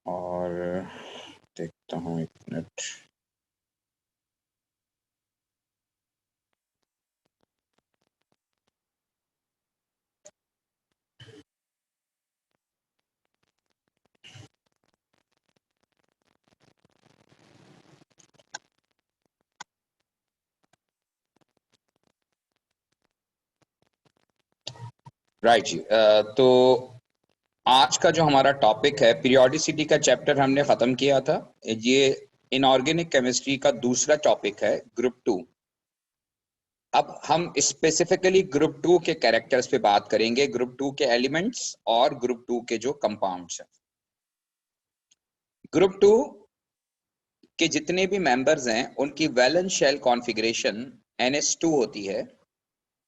और देखता हूँ, एक मिनट। राइट जी। तो आज का जो हमारा टॉपिक है, पीरियोडिसिटी का चैप्टर हमने खत्म किया था। ये इनऑर्गेनिक केमिस्ट्री का दूसरा टॉपिक है, ग्रुप टू। अब हम स्पेसिफिकली ग्रुप टू के कैरेक्टर्स पे बात करेंगे, ग्रुप टू के एलिमेंट्स और ग्रुप टू के जो कंपाउंड्स हैं। ग्रुप टू के जितने भी मेंबर्स हैं उनकी वैलेंस शेल कॉन्फ़िगरेशन NH2 होती है,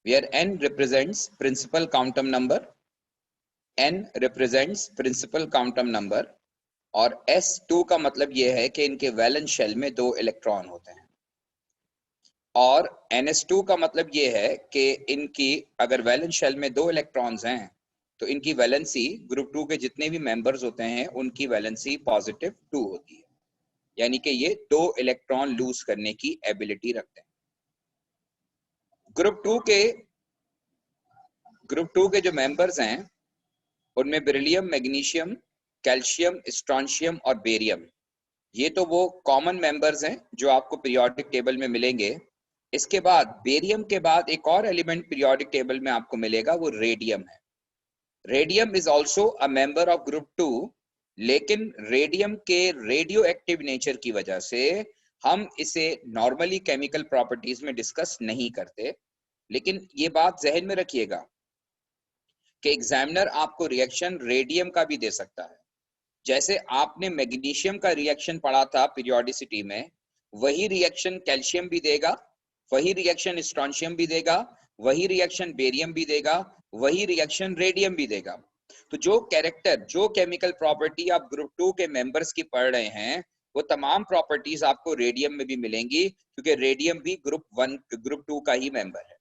where N represents principal quantum number, N represents principal quantum number, और S2 का मतलब यह है कि इनके वैलेंस शेल में 2 इलेक्ट्रॉन होते हैं। और NH2 का मतलब यह है कि इनकी अगर वैलेंस शेल में 2 इलेक्ट्रॉन्स हैं तो इनकी वैलेंसी ग्रुप 2 के जितने भी मेंबर्स होते हैं उनकी वैलेंसी पॉजिटिव 2 होती है, यानी कि ये 2 इलेक्ट्रॉन लूज करने की एबिलिटी रखते हैं। ग्रुप टू के जो मेंबर्स हैं उनमें बेरिलियम, मैग्नीशियम, कैल्शियम, स्ट्रोंशियम और बेरियम, ये तो वो कॉमन मेंबर्स हैं जो आपको पीरियोडिक टेबल में मिलेंगे। इसके बाद बेरियम के बाद एक और एलिमेंट पीरियोडिक टेबल में आपको मिलेगा, वो रेडियम है। Radium is also a member of group two, लेकिन रेडियम के रेडियो एक्टिव नेचर की वजह से हम इसे नॉर्मली केमिकल प्रॉपर्टीज में डिस्कस नहीं करते। लेकिन ये बात जहन में रखिएगा कि एग्जामिनर आपको रिएक्शन रेडियम का भी दे सकता है। जैसे आपने मैग्नीशियम का रिएक्शन पढ़ा था पीरियोडिसिटी में, वही रिएक्शन कैल्शियम भी देगा, वही रिएक्शन स्ट्रोंशियम भी देगा, वही रिएक्शन बेरियम भी देगा, वही रिएक्शन रेडियम भी देगा। तो जो कैरेक्टर, जो केमिकल प्रॉपर्टी आप ग्रुप टू के मेंबर्स की पढ़ रहे हैं, वो तमाम प्रॉपर्टीज आपको रेडियम में भी मिलेंगी, क्योंकि रेडियम भी ग्रुप वन, ग्रुप टू का ही मेंबर है।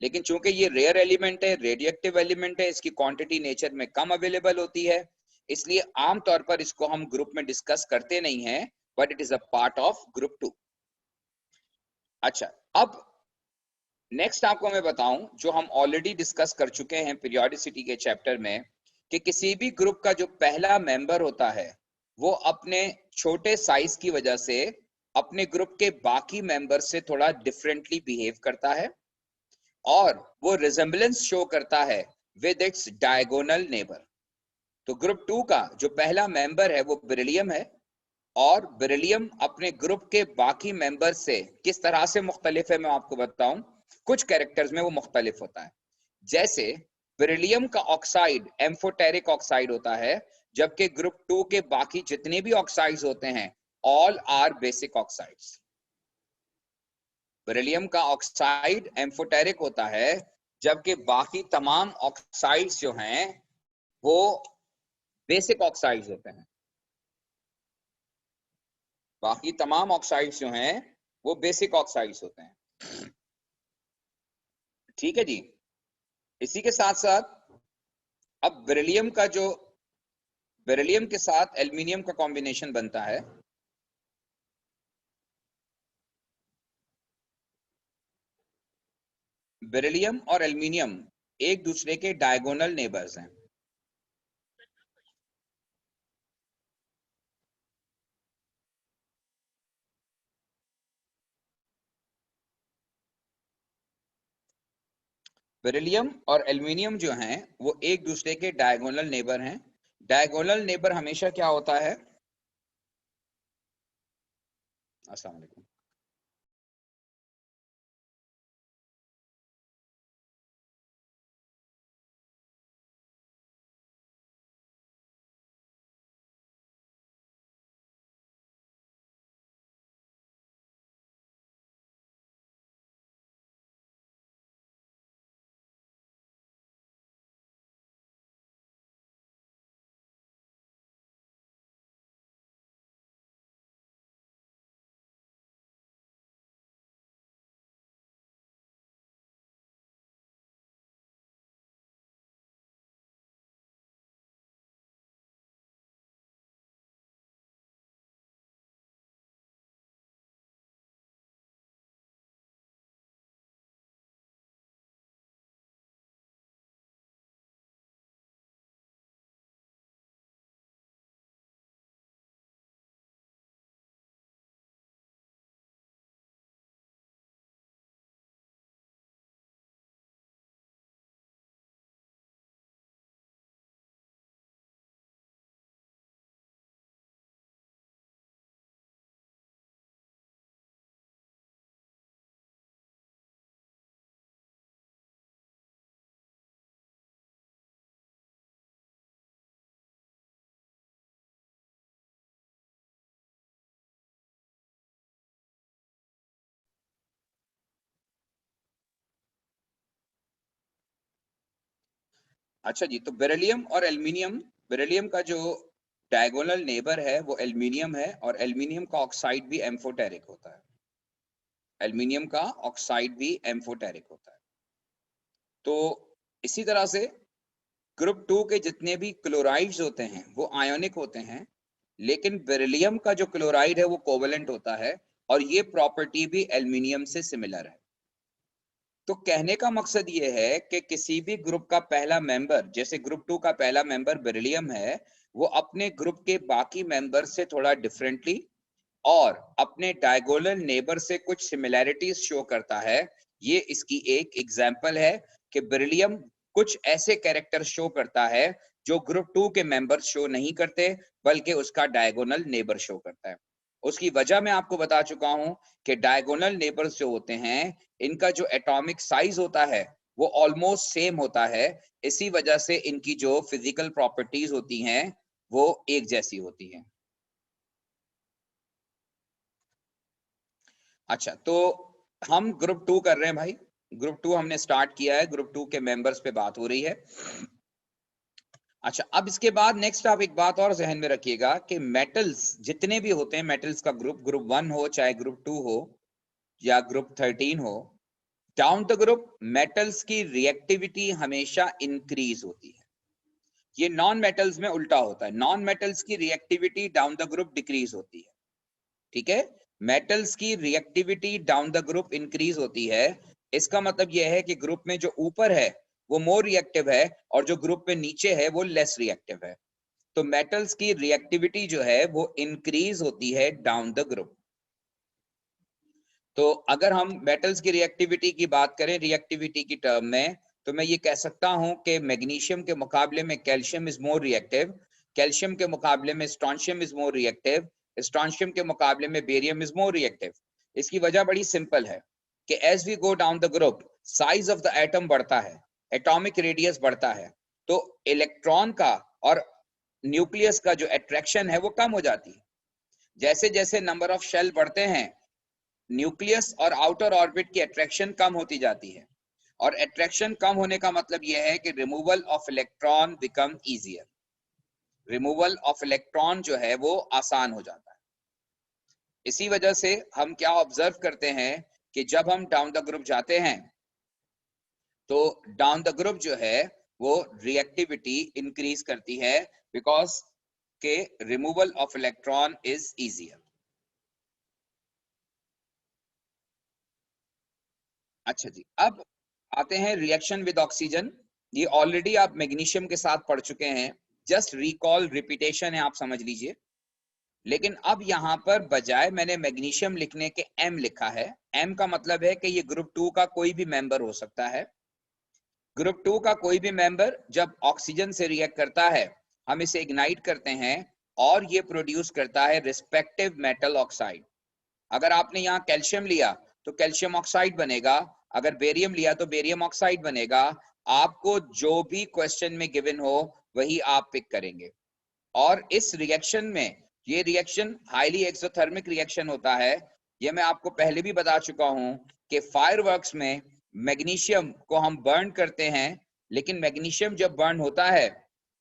लेकिन चूंकि ये रेयर एलिमेंट है, रेडियोएक्टिव एलिमेंट है, इसकी क्वांटिटी नेचर में कम अवेलेबल होती है, इसलिए आमतौर पर इसको हम ग्रुप में डिस्कस करते नहीं हैं, but it is a part of group two. अच्छा, अब नेक्स्ट आपको मैं बताऊं जो हम ऑलरेडी डिस्कस कर चुके हैं पीरियोडिसिटी के चैप्टर में, कि किसी भी ग्रुप का जो पहला मेंबर होता है वो अपने छोटे साइज की वजह से अपने ग्रुप के बाकी मेंबर से थोड़ा डिफरेंटली बिहेव करता है, और वो रिजेम्बलेंस शो करता है विद इट्स डायगोनल नेबर। तो ग्रुप टू का जो पहला मेंबर है वो बेरिलियम है, और बेरिलियम अपने ग्रुप के बाकी मेंबर से किस तरह से मुख्तलिफ है मैं आपको बताऊं। कुछ कैरेक्टर्स में वो मुख्तलिफ होता है। जैसे बेरिलियम का ऑक्साइड एम्फोटेरिक ऑक्साइड होता है, जबकि ग्रुप टू के बाकी जितने भी ऑक्साइड्स होते हैं all are basic oxides. Beryllium का ऑक्साइड एम्फोटेरिक होता है, जबकि बाकी तमाम ऑक्साइड्स जो हैं वो बेसिक ऑक्साइड्स होते हैं। बाकी तमाम ऑक्साइड्स जो हैं वो बेसिक ऑक्साइड्स होते हैं। ठीक है जी। इसी के साथ साथ अब बेरिलियम के साथ एल्यूमिनियम का कॉम्बिनेशन बनता है। बेरिलियम और एल्यूमिनियम एक दूसरे के डायगोनल नेबर्स हैं। बेरिलियम और एल्यूमिनियम जो हैं वो एक दूसरे के डायगोनल नेबर हैं। डायगोनल नेबर हमेशा क्या होता है? अस्सलाम वालेकुम। अच्छा जी, तो बेरिलियम और एल्यूमिनियम, बेरिलियम का जो डायगोनल नेबर है वो एल्यूमिनियम है, और एल्यूमिनियम का ऑक्साइड भी एम्फोटेरिक होता है। एल्यूमिनियम का ऑक्साइड भी एम्फोटेरिक होता है। तो इसी तरह से ग्रुप 2 के जितने भी क्लोराइड्स होते हैं वो आयोनिक होते हैं, लेकिन बेरिलियम का जो क्लोराइड है वो कोवेलेंट होता है, और ये प्रॉपर्टी भी एल्यूमिनियम से सिमिलर है। तो कहने का मकसद ये है कि किसी भी ग्रुप का पहला मेंबर, जैसे ग्रुप 2 का पहला मेंबर बेरिलियम है, वो अपने ग्रुप के बाकी मेंबर से थोड़ा डिफरेंटली और अपने डायगोनल नेबर से कुछ सिमिलैरिटीज शो करता है। ये इसकी एक एग्जांपल है कि बेरिलियम कुछ ऐसे कैरेक्टर शो करता है जो ग्रुप 2 के मेंबर्स शो नहीं करते, बल्कि उसका डायगोनल नेबर शो करता है। उसकी वजह मैं आपको बता चुका हूं कि डायगोनल नेबर्स जो होते हैं, इनका जो एटॉमिक साइज होता है वो ऑलमोस्ट सेम होता है। इसी वजह से इनकी जो फिजिकल प्रॉपर्टीज होती हैं वो एक जैसी होती हैं। अच्छा, तो हम ग्रुप 2 कर रहे हैं भाई। ग्रुप 2 हमने स्टार्ट किया है, ग्रुप 2 के मेंबर्स पे बात हो रही है। अच्छा, अब इसके बाद नेक्स्ट आप एक बात और जहन में रखिएगा कि मेटल्स जितने भी होते हैं, मेटल्स का ग्रुप, ग्रुप 1 हो चाहे ग्रुप 2 हो या ग्रुप 13 हो, डाउन द ग्रुप मेटल्स की रिएक्टिविटी हमेशा इंक्रीज होती है। ये नॉन मेटल्स में उल्टा होता है, नॉन मेटल्स की reactivity down the group decrease होती है। ठीक है, मेटल्स की reactivity down the group increase होती है। इसका मतलब यह है कि ग्रुप में जो ऊपर है वो मोर रिएक्टिव है, और जो ग्रुप में नीचे है वो लेस रिएक्टिव है। तो मेटल्स की रिएक्टिविटी जो है वो इंक्रीज होती है डाउन द ग्रुप। तो अगर हम मेटल्स की रिएक्टिविटी की बात करें रिएक्टिविटी की टर्म में, तो मैं ये कह सकता हूं कि मैग्नीशियम के मुकाबले में calcium is more reactive, calcium के मुकाबले में strontium is more reactive, strontium के मुकाबले में बेरियम इज मोर रिएक्टिव। इसकी वजह बड़ी सिंपल है कि as we go down the group size of the atom बढ़ता है, एटॉमिक रेडियस बढ़ता है, तो इलेक्ट्रॉन का और न्यूक्लियस का जो अट्रैक्शन है वो कम हो जाती है। जैसे जैसे नंबर ऑफ शेल बढ़ते हैं, न्यूक्लियस और आउटर ऑर्बिट की अट्रैक्शन कम होती जाती है, और अट्रैक्शन कम होने का मतलब यह है कि removal of electron become easier. Removal of electron जो है वो आसान हो जाता है। इसी वजह से हम क्या ऑब्जर्व करते हैं कि जब हम डाउन द ग्रुप जाते हैं तो डाउन द ग्रुप जो है वो रिएक्टिविटी इंक्रीज करती है, बिकॉज के removal of electron is easier. अच्छा जी, अब आते हैं रिएक्शन विद ऑक्सीजन। ये ऑलरेडी आप मैग्नीशियम के साथ पढ़ चुके हैं, जस्ट रिकॉल रिपीटेशन है, आप समझ लीजिए। लेकिन अब यहाँ पर बजाय मैंने मैग्नीशियम लिखने के एम लिखा है। एम का मतलब है कि ये ग्रुप 2 का कोई भी मेंबर हो सकता है। ग्रुप 2 का कोई भी मेंबर जब ऑक्सीजन से रिएक्ट करता है, हम इसे इग्नाइट करते हैं और ये प्रोड्यूस करता है रिस्पेक्टिव मेटल ऑक्साइड। अगर आपने यहाँ कैल्शियम लिया तो कैल्शियम ऑक्साइड बनेगा, अगर बेरियम लिया तो बेरियम ऑक्साइड बनेगा। आपको जो भी क्वेश्चन में गिवन हो वही आप पिक करेंगे। और इस रिएक्शन में, ये रिएक्शन हाईली एक्सोथर्मिक रिएक्शन होता है। ये मैं आपको पहले भी बता चुका हूं कि फायरवर्क्स में मैग्नीशियम को हम बर्न करते हैं, लेकिन मैग्नीशियम जब बर्न होता है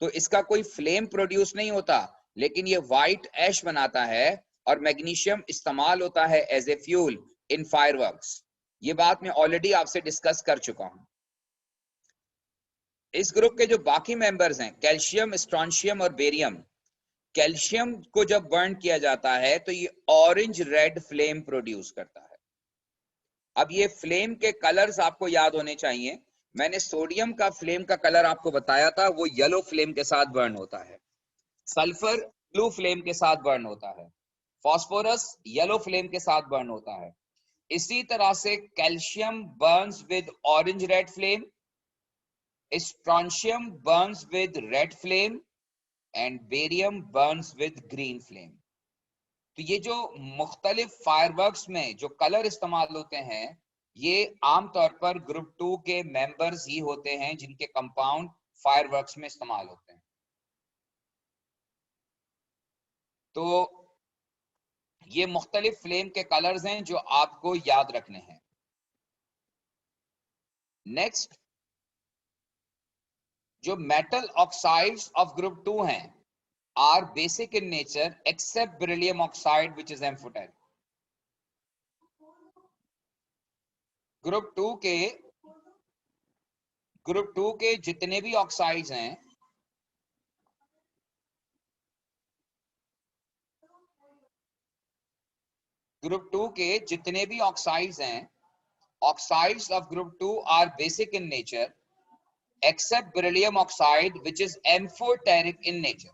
तो इसका कोई फ्लेम प्रोड्यूस नहीं होता, लेकिन ये व्हाइट ऐश बनाता है, और मैग्नीशियम इस्तेमाल होता है as a fuel in fireworks. ये बात मैं ऑलरेडी आपसे डिस्कस कर चुका हूं। इस ग्रुप के जो बाकी मेंबर्स हैं, कैल्शियम, स्ट्रोंशियम और बेरियम, कैल्शियम को जब बर्न किया जाता है तो ये ऑरेंज रेड फ्लेम प्रोड्यूस करता है। अब ये फ्लेम के कलर्स आपको याद होने चाहिए। मैंने सोडियम का फ्लेम का कलर आपको बताया था, वो येलो फ्लेम के साथ बर्न होता है। सल्फर ब्लू फ्लेम के साथ बर्न होता है। फास्फोरस येलो फ्लेम के साथ बर्न होता है। इसी तरह से calcium Burns with orange red flame, strontium Burns with red flame, and barium Burns with green flame. तो ये जो मुख्तलिफ फायरवर्क्स में जो कलर इस्तेमाल होते हैं, ये आमतौर पर ग्रुप 2 के मेंबर्स ही होते हैं जिनके कंपाउंड फायरवर्क्स में इस्तेमाल होते हैं। तो ये मुख्तलिफ फ्लेम के कलर्स हैं जो आपको याद रखने हैं। नेक्स्ट, जो मेटल ऑक्साइड्स ऑफ ग्रुप 2 हैं are basic in nature except beryllium oxide which is amphoteric. Group two के जितने भी ऑक्साइड्स हैं, ग्रुप 2 के जितने भी ऑक्साइड्स हैं, oxides of group 2 are basic in nature except beryllium oxide which is amphoteric in nature.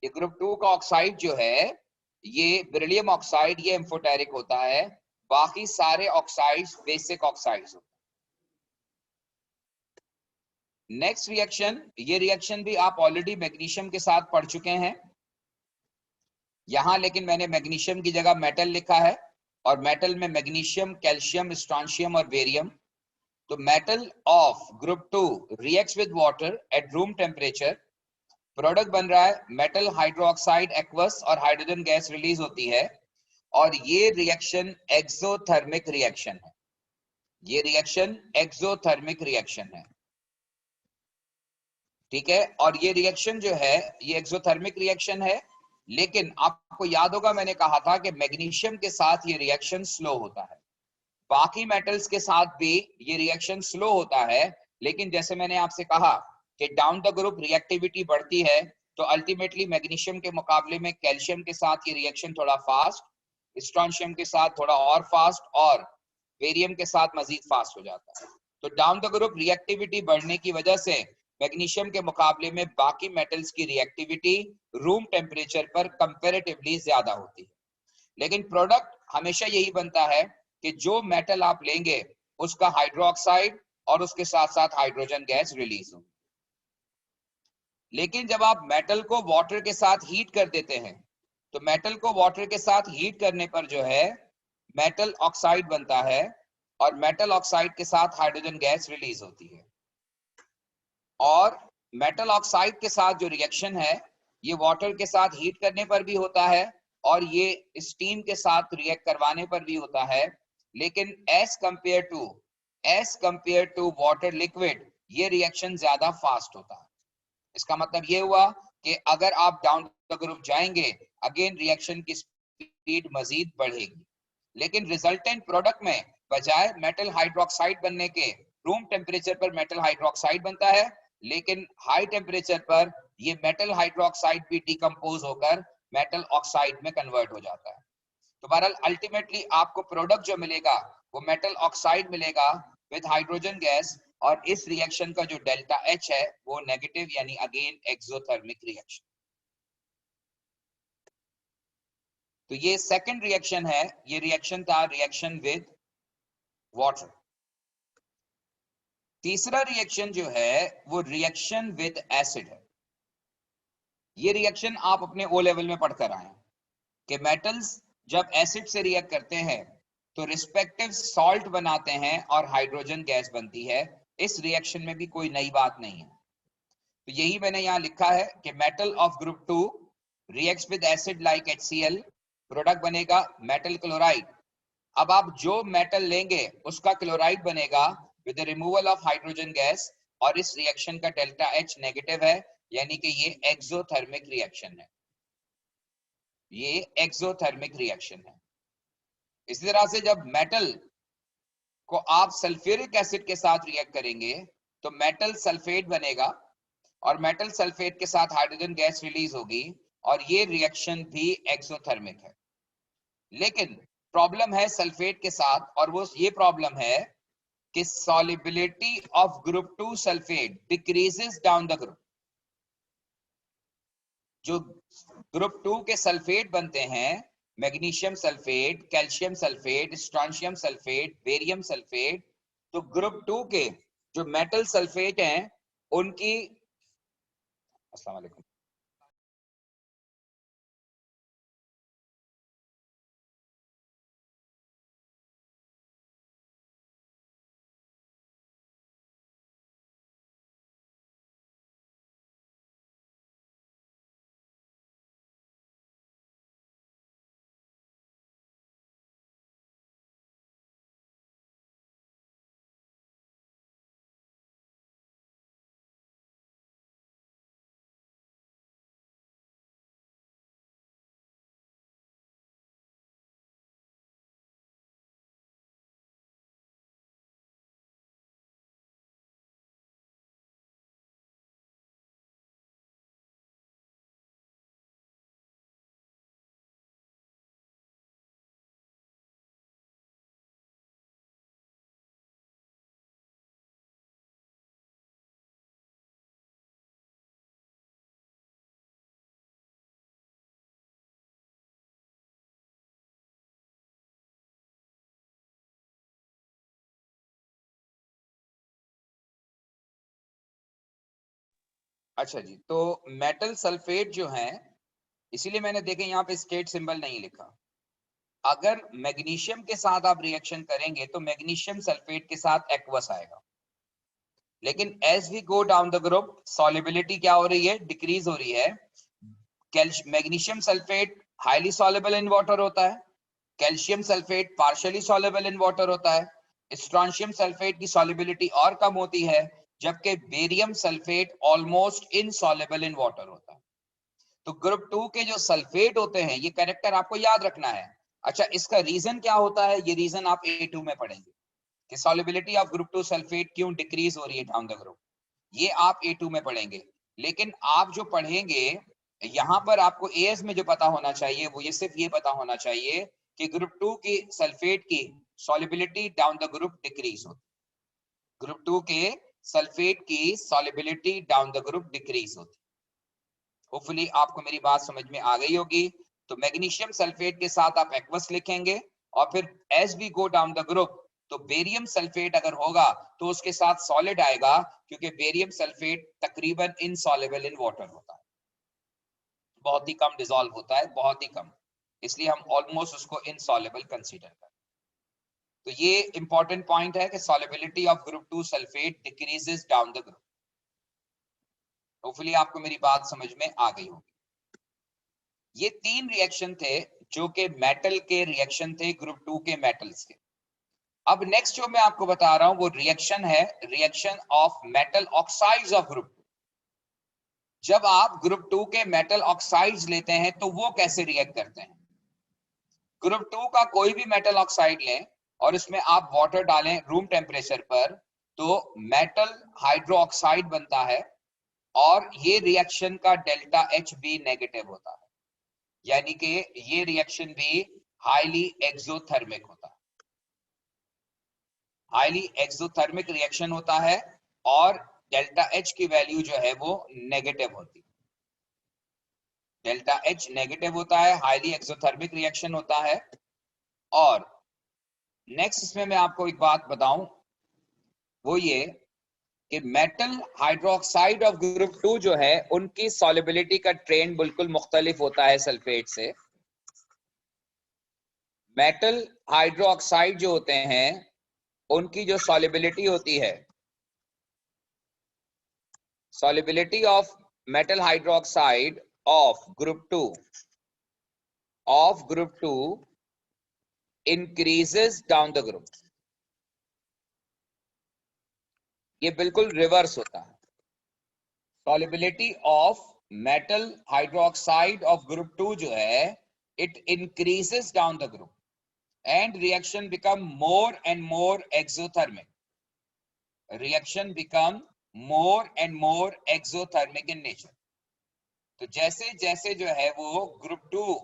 ये ग्रुप 2 का ऑक्साइड जो है, ये बेरिलियम ऑक्साइड, ये एम्फोटेरिक होता है, बाकी सारे ऑक्साइड्स बेसिक ऑक्साइड्स होते हैं। नेक्स्ट रिएक्शन, ये रिएक्शन भी आप ऑलरेडी मैग्नीशियम के साथ पढ़ चुके हैं यहां, लेकिन मैंने मैग्नीशियम की जगह मेटल लिखा है, और मेटल में मैग्नीशियम, कैल्शियम, स्ट्रॉन्शियम और बेरियम। तो metal of group 2 reacts with water at room temperature, product बन रहा है मेटल हाइड्रोक्साइड एक्वस और हाइड्रोजन गैस रिलीज होती है, और ये रिएक्शन एक्सोथर्मिक रिएक्शन है। ये रिएक्शन एक्सोथर्मिक रिएक्शन है, ठीक है। और ये रिएक्शन जो है, ये एक्सोथर्मिक रिएक्शन है, लेकिन आपको याद होगा मैंने कहा था कि मैग्नीशियम के साथ ये रिएक्शन स्लो होता है। बाकी मेटल्स के साथ भी ये रिएक्शन स्लो होता है, लेकिन जैसे मैंने आपसे कहा कि डाउन द ग्रुप रिएक्टिविटी बढ़ती है, तो अल्टीमेटली मैग्नीशियम के मुकाबले में कैल्शियम के साथ ये रिएक्शन थोड़ा फास्ट, स्ट्रॉन्शियम के साथ थोड़ा और फास्ट, और बेरियम के साथ मजीद फास्ट हो जाता है। तो डाउन द ग्रुप रिएक्टिविटी बढ़ने की वजह से मैग्नीशियम के मुकाबले में बाकी मेटल्स की रिएक्टिविटी रूम टेम्परेचर पर कंपैरेटिवली ज्यादा होती है, लेकिन प्रोडक्ट हमेशा यही बनता है कि जो मेटल आप लेंगे उसका हाइड्रोक्साइड और उसके साथ साथ हाइड्रोजन गैस रिलीज हो। लेकिन जब आप मेटल को वाटर के साथ हीट कर देते हैं, तो मेटल को वाटर के साथ हीट करने पर जो है मेटल ऑक्साइड बनता है, और मेटल ऑक्साइड के साथ हाइड्रोजन गैस रिलीज होती है। और मेटल ऑक्साइड के साथ जो रिएक्शन है, ये वाटर के साथ हीट करने पर भी होता है, और ये स्टीम के साथ रिएक्ट करवाने पर भी होता है, लेकिन as compare to water liquid ये रिएक्शन ज्यादा फास्ट होता है। इसका मतलब ये हुआ कि अगर आप डाउन द ग्रुप जाएंगे, अगेन रिएक्शन की स्पीड मजीद बढ़ेगी, लेकिन रिजल्टेंट प्रोडक्ट में बजाय मेटल हाइड्रोक्साइड बनने के रूम टेम्परेचर पर मेटल हाइड्रोक्साइड बनता है, लेकिन हाई टेम्परेचर पर ये मेटल हाइड्रोक्साइड भी डिकम्पोज होकर मेटल ऑक्साइड में कन्वर्ट हो जाता है। तो बहरहाल अल्टीमेटली आपको प्रोडक्ट जो मिलेगा वो मेटल ऑक्साइड मिलेगा विद हाइड्रोजन गैस, और इस रिएक्शन का जो डेल्टा एच है वो नेगेटिव, यानी अगेन एक्सोथर्मिक रिएक्शन। तो ये सेकंड रिएक्शन है, ये रिएक्शन था रिएक्शन विद वाटर। तीसरा रिएक्शन जो है वो रिएक्शन विद एसिड है। ये रिएक्शन आप अपने ओ लेवल में पढ़कर आए कि मेटल्स जब एसिड से रिएक्ट करते हैं तो रिस्पेक्टिव सॉल्ट बनाते हैं और हाइड्रोजन गैस बनती है। इस रिएक्शन में भी कोई नई बात नहीं है। तो यही मैंने यहाँ लिखा है कि metal of group 2 reacts with acid like HCl, product बनेगा मेटल क्लोराइड। अब आप जो मेटल लेंगे उसका क्लोराइड बनेगा with the removal of hydrogen gas, और इस रिएक्शन का डेल्टा H नेगेटिव है, यानी कि ये एक्सोथर्मिक रिएक्शन है। ये एक्सोथर्मिक रिएक्शन है। इसी तरह से जब मेटल को आप सल्फ्यूरिक एसिड के साथ रिएक्ट करेंगे तो मेटल सल्फेट बनेगा, और मेटल सल्फेट के साथ हाइड्रोजन गैस रिलीज होगी, और ये रिएक्शन भी एक्सोथर्मिक है। लेकिन प्रॉब्लम है सल्फेट के साथ, और वो ये प्रॉब्लम है कि solubility of group 2 sulphate decreases down the group. जो ग्रुप 2 के सल्फेट बनते हैं, magnesium sulphate, calcium sulphate, strontium sulphate, barium sulphate, तो ग्रुप 2 के जो मेटल सल्फेट हैं उनकी, अस्सलाम वालेकुम। अच्छा जी, तो मेटल सल्फेट जो है, इसीलिए मैंने देखे यहाँ पे स्टेट सिंबल नहीं लिखा। अगर मैग्नीशियम के साथ आप रिएक्शन करेंगे तो मैग्नीशियम सल्फेट के साथ एक्वस आएगा, लेकिन as we go down the group solubility क्या हो रही है, डिक्रीज हो रही है। Magnesium sulphate highly soluble in water होता है, calcium sulphate partially soluble in water होता है, स्ट्रोंशियम सल्फेट की सॉल्युबिलिटी और कम होती है, जबकि barium sulphate almost insoluble in water होता है। तो ग्रुप 2 के जो सल्फेट होते हैं, ये कैरेक्टर आपको याद रखना है। अच्छा, इसका रीजन क्या होता है, ये रीजन आप A2 में पढ़ेंगे कि सॉल्युबिलिटी ऑफ ग्रुप 2 सल्फेट क्यों डिक्रीज हो रही है डाउन द ग्रुप, ये आप A2 में पढ़ेंगे। लेकिन आप जो पढ़ेंगे यहाँ पर आपको AS में जो पता होना चाहिए वो ये सिर्फ ये पता होना चाहिए कि ग्रुप 2 की सल्फेट की solubility down the group decrease होती है। ग्रुप 2 के सल्फेट की solubility down the group decrease होती है। होपफुली आपको मेरी बात समझ में आ गई होगी। तो मैग्नीशियम सल्फेट के साथ आप एक्वस लिखेंगे और फिर as we go down the group तो बेरियम सल्फेट अगर होगा तो उसके साथ सॉलिड आएगा, क्योंकि बेरियम सल्फेट तकरीबन इनसॉल्युबल इन वाटर होता है, बहुत ही कम डिसॉल्व होता है, बहुत ही कम, इसलिए हम ऑलमोस्ट उसको इनसॉल्युबल कंसीडर करते हैं। तो ये इंपॉर्टेंट पॉइंट है कि solubility of group 2 sulphate decreases down the group. Hopefully आपको मेरी बात समझ में आ गई होगी। ये 3 रिएक्शन थे जो कि मेटल के रिएक्शन थे, ग्रुप 2 के मेटल्स के। अब नेक्स्ट जो मैं आपको बता रहा हूं वो रिएक्शन है, reaction of metal oxides of group 2। जब आप ग्रुप 2 के मेटल ऑक्साइड्स लेते हैं तो वो कैसे रिएक्ट करते हैं। ग्रुप 2 का कोई भी मेटल ऑक्साइड लें और इसमें आप वाटर डालें रूम टेम्परेचर पर, तो मेटल हाइड्रोक्साइड बनता है और ये रिएक्शन का डेल्टा H भी नेगेटिव होता है, यानी कि ये रिएक्शन भी हाईली एक्सोथर्मिक होता है, हाईली एक्सोथर्मिक रिएक्शन होता है और डेल्टा H की वैल्यू जो है वो नेगेटिव होती है। डेल्टा H नेगेटिव होता है, हाईली एक्सोथर्मिक रिएक्शन होता है। और नेक्स्ट इसमें मैं आपको एक बात बताऊं, वो ये कि मेटल हाइड्रोक्साइड ऑफ ग्रुप 2 जो है उनकी सॉल्युबिलिटी का ट्रेंड बिल्कुल मुख्तलिफ होता है सल्फेट से। मेटल हाइड्रोक्साइड जो होते हैं उनकी जो सॉल्युबिलिटी होती है, solubility of metal hydroxide of group 2 increases down the group। ये बिल्कुल रिवर्स होता है। solubility of metal hydroxide of group 2 जो है it increases down the group and reaction become more and more exothermic। reaction become more and more exothermic in nature। तो जैसे जैसे जो है वो ग्रुप 2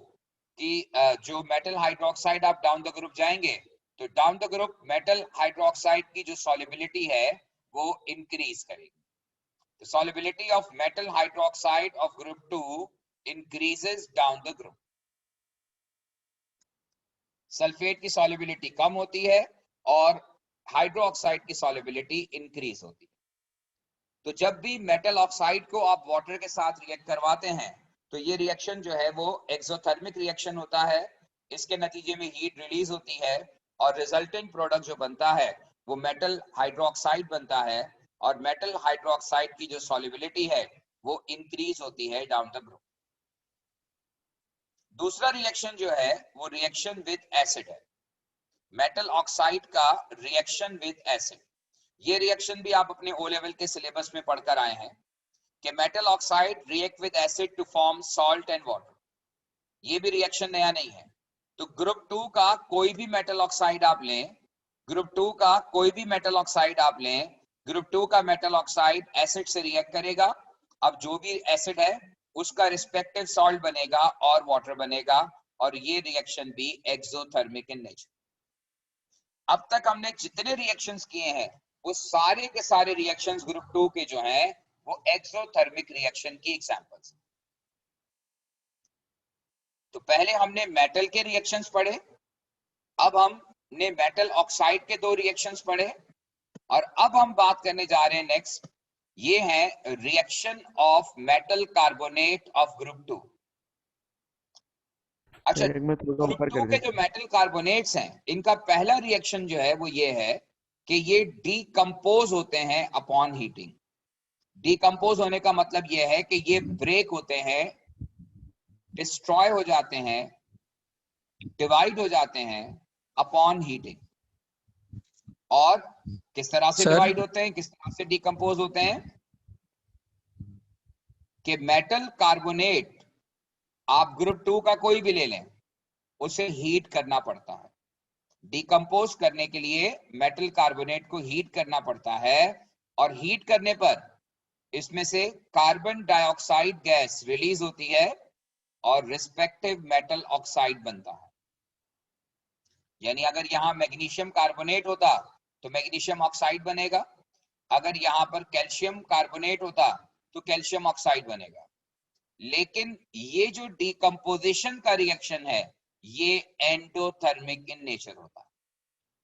की जो मेटल हाइड्रोक्साइड आप डाउन द ग्रुप जाएंगे तो down the group metal hydroxide की जो सॉल्युबिलिटी है वो इंक्रीज करेगी। तो solubility of metal hydroxide of group 2 increases down the group. Sulphate की सॉल्युबिलिटी कम होती है और हाइड्रोक्साइड की सॉल्युबिलिटी इंक्रीज होती है। तो जब भी मेटल ऑक्साइड को आप वाटर के साथ रिएक्ट करवाते हैं तो ये रिएक्शन जो है वो एक्सोथर्मिक रिएक्शन होता है। इसके नतीजे में हीट रिलीज होती है और रिजल्टेंट प्रोडक्ट जो बनता है वो मेटल हाइड्रोक्साइड बनता है और मेटल हाइड्रोक्साइड की जो सॉल्युबिलिटी है वो इंक्रीज होती है डाउन द ग्रुप। दूसरा रिएक्शन जो है वो रिएक्शन विद एसिड है, मेटल ऑक्साइड का रिएक्शन विद एसिड। ये रिएक्शन भी आप अपने ओ लेवल के सिलेबस में पढ़कर आए हैं कि metal oxide react with acid to form salt and water. ये भी रिएक्शन नया नहीं है। तो ग्रुप 2 का कोई भी मेटल ऑक्साइड आप लें, ग्रुप 2 का कोई भी मेटल ऑक्साइड आप लें, ग्रुप 2 का मेटल ऑक्साइड एसिड से रिएक्ट करेगा। अब जो भी एसिड है उसका रिस्पेक्टिव सॉल्ट बनेगा और वाटर बनेगा और ये रिएक्शन भी एक्सोथर्मिक इन नेचर। अब तक हमने जितने रिएक्शंस किए हैं वो सारे के सारे रिएक्शंस ग्रुप 2 के जो हैं वो एक्सोथर्मिक रिएक्शन की एग्जांपल्स। तो पहले हमने मेटल के रिएक्शंस पढ़े, अब हमने मेटल ऑक्साइड के 2 रिएक्शंस पढ़े और अब हम बात करने जा रहे हैं नेक्स्ट ये है reaction of metal carbonate of group 2। अच्छा, ग्रुप 2 के जो मेटल कार्बोनेट्स हैं इनका पहला रिएक्शन जो है वो ये है कि ये डीकंपोज होते हैं अपॉन हीटिंग। डीकंपोज होने का मतलब ये है कि ये ब्रेक होते हैं, डिस्ट्रॉय हो जाते हैं, डिवाइड हो जाते हैं अपॉन हीटिंग। और किस तरह से डिवाइड होते हैं, किस तरह से डीकंपोज होते हैं कि मेटल कार्बोनेट आप ग्रुप 2 का कोई भी ले लें, उसे हीट करना पड़ता है। डिकम्पोज करने के लिए मेटल कार्बोनेट को हीट करना पड़ता है, और हीट करने पर इसमें से कार्बन डाइऑक्साइड गैस रिलीज होती है और रिस्पेक्टिव मेटल ऑक्साइड बनता है। यानी अगर यहां मैग्नीशियम कार्बोनेट होता तो मैग्नीशियम ऑक्साइड बनेगा, अगर यहां पर कैल्शियम कार्बोनेट होता तो कैल्शियम ऑक्साइड बनेगा। लेकिन ये जो डिकम्पोजिशन का रिएक्शन है ये एंडोथर्मिक इन नेचर होता है।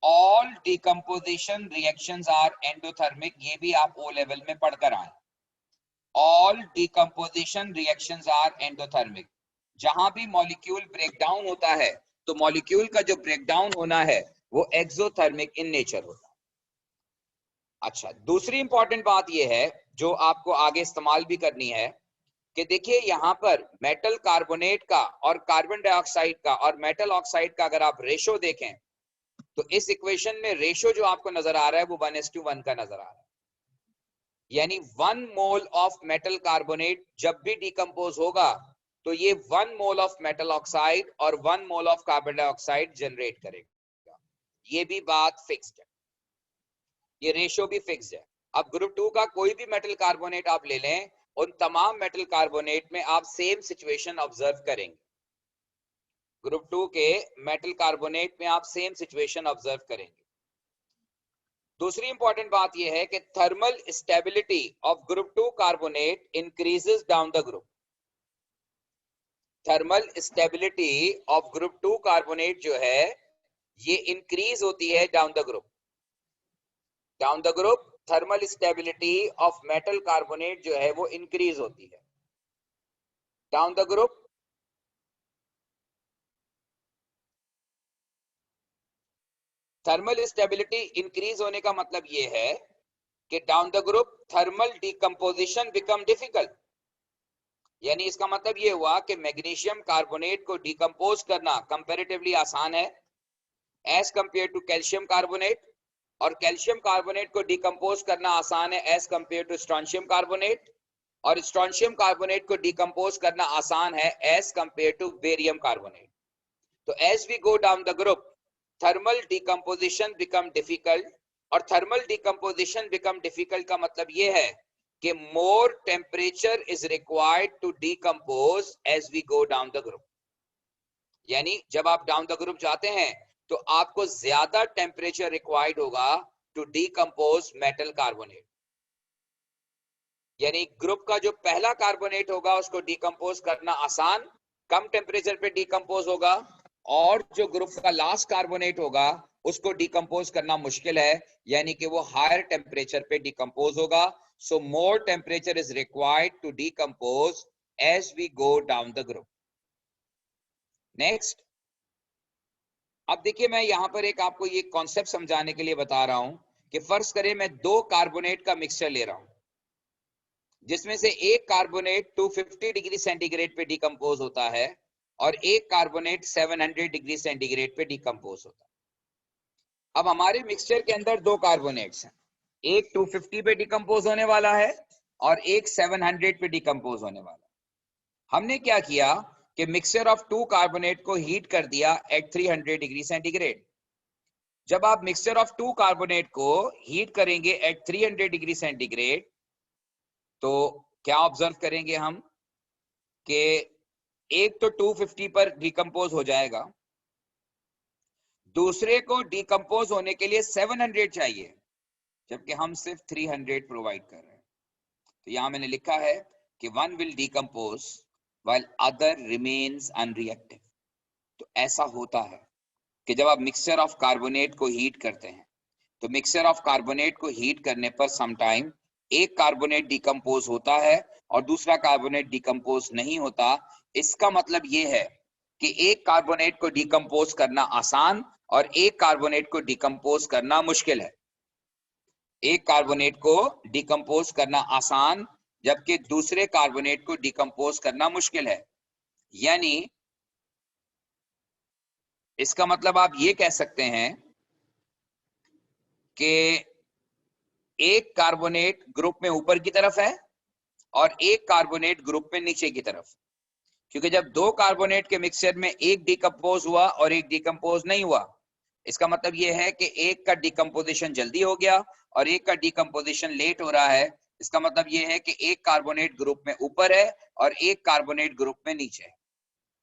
All decomposition reactions are endothermic, ये भी आप ओ लेवल में पढ़कर आए। All decomposition reactions are endothermic. जहां भी मॉलिक्यूल ब्रेकडाउन होता है तो मॉलिक्यूल का जो ब्रेकडाउन होना है वो एक्सोथर्मिक इन नेचर होता है। अच्छा, दूसरी इंपॉर्टेंट बात यह है जो आपको आगे इस्तेमाल भी करनी है कि देखिए यहां पर मेटल कार्बोनेट का और कार्बन डाइऑक्साइड का और मेटल ऑक्साइड का अगर आप रेशो देखें तो इस इक्वेशन में रेशो जो आपको नजर आ रहा है वो 1:1 का नजर आ रहा है। यानी 1 मोल ऑफ मेटल कार्बोनेट जब भी डिकम्पोज होगा तो ये 1 मोल ऑफ मेटल ऑक्साइड और 1 mole of carbon dioxide generate करेगा। ये भी बात फिक्स्ड है, ये रेशो भी फिक्स्ड है। अब ग्रुप 2 का कोई भी मेटल कार्बोनेट आप ले लें, उन तमाम मेटल कार्बोनेट में आप सेम सिचुएशन ऑब्जर्व करेंगे। ग्रुप 2 के मेटल कार्बोनेट में आप सेम सिचुएशन ऑब्जर्व करेंगे। दूसरी इंपॉर्टेंट बात यह है कि thermal stability of group 2 carbonate increases down the group. Thermal stability of group 2 carbonate जो है ये इंक्रीज होती है down the group. Down the group thermal stability of metal carbonate जो है वो इंक्रीज होती है down the group. Thermal stability increase होने का मतलब ये है कि down the group thermal decomposition become difficult. यानी इसका मतलब ये हुआ कि मैग्नीशियम कार्बोनेट को डिकम्पोज करना कंपैरेटिवली आसान है as compare to calcium carbonate, और कैल्शियम कार्बोनेट को डिकम्पोज करना आसान है as compare to strontium carbonate, और स्ट्रोंशियम कार्बोनेट को डिकम्पोज करना आसान है as compare to barium carbonate. तो as we go down the group thermal decomposition become difficult, और थर्मल डिकम्पोजिशन बिकम डिफिकल्ट का मतलब ये है कि more temperature is required to decompose as we go down the group. यानी जब आप डाउन द ग्रुप जाते हैं तो आपको ज्यादा टेम्परेचर रिक्वायर्ड होगा टू डिकम्पोज मेटल कार्बोनेट। यानी ग्रुप का जो पहला कार्बोनेट होगा उसको डिकम्पोज करना आसान, कम टेम्परेचर पे डिकम्पोज होगा, और जो ग्रुप का लास्ट कार्बोनेट होगा उसको डिकम्पोज करना मुश्किल है, यानी कि वो हायर टेम्परेचर पे डिकम्पोज होगा। So more temperature is required to decompose as we go down the group. Next, अब देखिए मैं यहां पर एक आपको ये कॉन्सेप्ट समझाने के लिए बता रहा हूं कि फर्ज करें मैं दो कार्बोनेट का मिक्सचर ले रहा हूं जिसमें से एक कार्बोनेट 250 डिग्री सेंटीग्रेड पे डिकम्पोज होता है और एक कार्बोनेट 700 डिग्री सेंटीग्रेड पे डिकम्पोज होता है। अब हमारे मिक्सचर के अंदर दो कार्बोनेट्स हैं, एक 250 पे डिकम्पोज होने वाला है और एक 700 पे डिकम्पोज होने वाला है। हमने क्या किया कि मिक्सचर ऑफ टू कार्बोनेट को हीट कर दिया एट 300 डिग्री सेंटीग्रेड। जब आप मिक्सचर ऑफ टू कार्बोनेट को हीट करेंगे एट 300 डिग्री सेंटीग्रेड तो क्या ऑब्जर्व करेंगे हम कि एक तो 250 पर डिकम्पोज हो जाएगा, दूसरे को डिकम्पोज होने के लिए 700 चाहिए, जबकि हम सिर्फ 300 प्रोवाइड कर रहे हैं। तो यहां मैंने लिखा है कि one will decompose while other remains unreactive. तो ऐसा होता है कि जब आप मिक्सचर ऑफ कार्बोनेट को हीट करते हैं तो मिक्सचर ऑफ कार्बोनेट को हीट करने पर समटाइम एक कार्बोनेट डिकम्पोज होता है और दूसरा कार्बोनेट डिकम्पोज नहीं होता। इसका मतलब ये है कि एक कार्बोनेट को डिकम्पोज करना आसान और एक कार्बोनेट को डिकम्पोज करना मुश्किल है। एक कार्बोनेट को डिकम्पोज करना आसान जबकि दूसरे कार्बोनेट को डिकम्पोज करना मुश्किल है। यानी इसका मतलब आप ये कह सकते हैं कि एक कार्बोनेट ग्रुप में ऊपर की तरफ है और एक कार्बोनेट ग्रुप में नीचे की तरफ। क्योंकि जब दो कार्बोनेट के मिक्सचर में एक डिकम्पोज हुआ और एक डिकम्पोज नहीं हुआ, इसका मतलब यह है कि एक का डिकम्पोजिशन जल्दी हो गया और एक का डिकम्पोजिशन लेट हो रहा है। इसका मतलब यह है कि एक कार्बोनेट ग्रुप में ऊपर है और एक कार्बोनेट ग्रुप में नीचे है।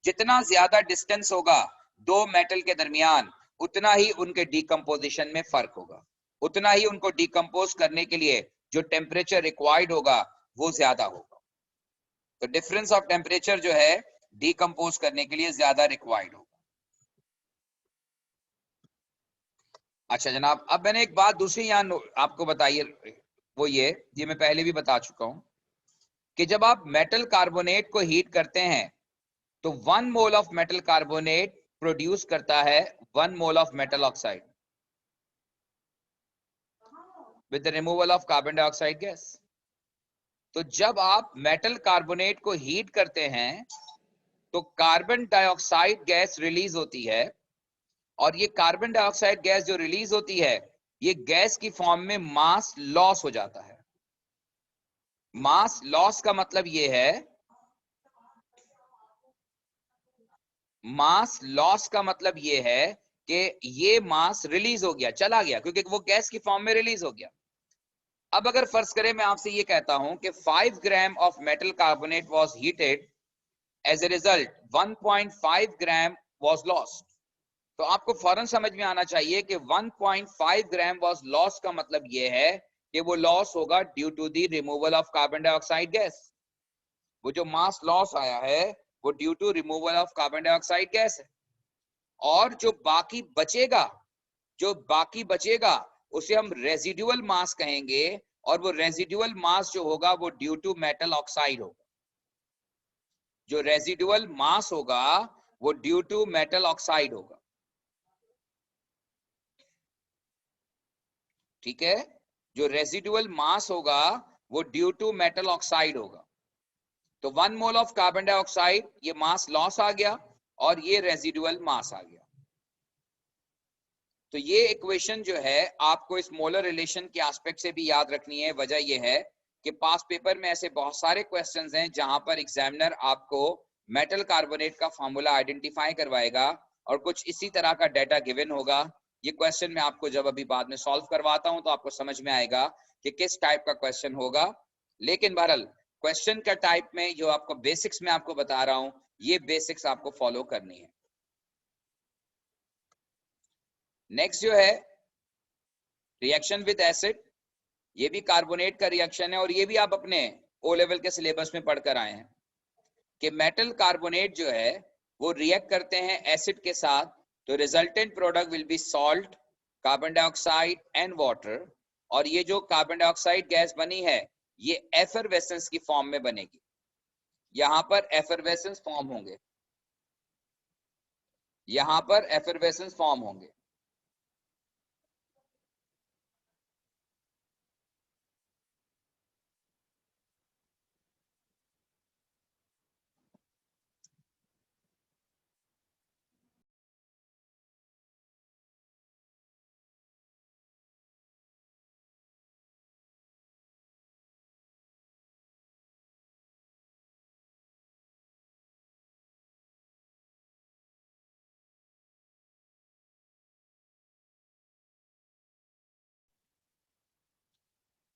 जितना ज्यादा डिस्टेंस होगा दो मेटल के दरमियान, उतना ही उनके डिकम्पोजिशन में फर्क होगा, उतना ही उनको डिकम्पोज करने के लिए जो टेम्परेचर रिक्वायर्ड होगा वो ज्यादा होगा। तो डिफरेंस ऑफ टेम्परेचर जो है डिकम्पोज करने के लिए ज्यादा रिक्वायर्ड होगा। अच्छा जनाब, अब मैंने एक बात दूसरी यहाँ आपको बताइए, वो ये मैं पहले भी बता चुका हूं कि जब आप मेटल कार्बोनेट को हीट करते हैं तो 1 mole of metal carbonate produce करता है 1 mole of metal oxide with the removal of carbon dioxide gas. तो जब आप मेटल कार्बोनेट को हीट करते हैं तो कार्बन डाइऑक्साइड गैस रिलीज होती है और ये कार्बन डाइऑक्साइड गैस जो रिलीज होती है ये गैस की फॉर्म में मास लॉस हो जाता है। मास लॉस का मतलब ये है, मास लॉस का मतलब ये है कि ये मास रिलीज हो गया, चला गया, क्योंकि वो गैस की फॉर्म में रिलीज हो गया। अब अगर फर्ज करें मैं आपसे ये कहता हूं कि 5 gram of metal carbonate was heated, as a result 1.5 gram was lost. तो आपको फौरन समझ में आना चाहिए कि 1.5 ग्राम वाज लॉस का मतलब ये है कि वो लॉस होगा due to the removal of carbon dioxide gas. वो जो मास लॉस आया है वो due to removal of carbon dioxide gas है। और जो बाकी बचेगा, जो बाकी बचेगा उसे हम रेजिडुअल मास कहेंगे और वो रेजिडुअल मास जो होगा वो ड्यू टू मेटल ऑक्साइड होगा। जो रेजिडुअल मास होगा वो ड्यू टू मेटल ऑक्साइड होगा। ठीक है, जो रेजिडुअल मास होगा वो ड्यू टू मेटल ऑक्साइड होगा। तो 1 मोल ऑफ कार्बन डाइऑक्साइड, ये मास लॉस आ गया और ये रेजिडुअल मास आ गया। तो ये इक्वेशन जो है आपको इस मोलर रिलेशन के एस्पेक्ट से भी याद रखनी है। वजह ये है कि पास पेपर में ऐसे बहुत सारे क्वेश्चंस हैं जहां पर एग्जामिनर आपको मेटल कार्बोनेट का फॉर्मूला आइडेंटिफाई करवाएगा और कुछ इसी तरह का डाटा गिवन होगा। ये क्वेश्चन मैं आपको जब अभी बाद में सॉल्व करवाता हूं तो आपको समझ में आएगा कि किस टाइप का क्वेश्चन होगा। लेकिन बहरहाल क्वेश्चन का टाइप में जो आपको बेसिक्स में आपको बता रहा हूं, ये बेसिक्स आपको फॉलो करनी है। नेक्स्ट जो है रिएक्शन विद एसिड, ये भी कार्बोनेट का रिएक्शन है और ये भी आप अपने ओ लेवल के सिलेबस में पढ़कर आए हैं कि मेटल कार्बोनेट जो है वो रिएक्ट करते हैं एसिड के साथ, तो resultant product will be salt, carbon dioxide and water. और ये जो कार्बन डाइऑक्साइड गैस बनी है ये एफरवेसेंस की फॉर्म में बनेगी। यहां पर एफरवेसेंस फॉर्म होंगे, यहां पर एफरवेसेंस फॉर्म होंगे।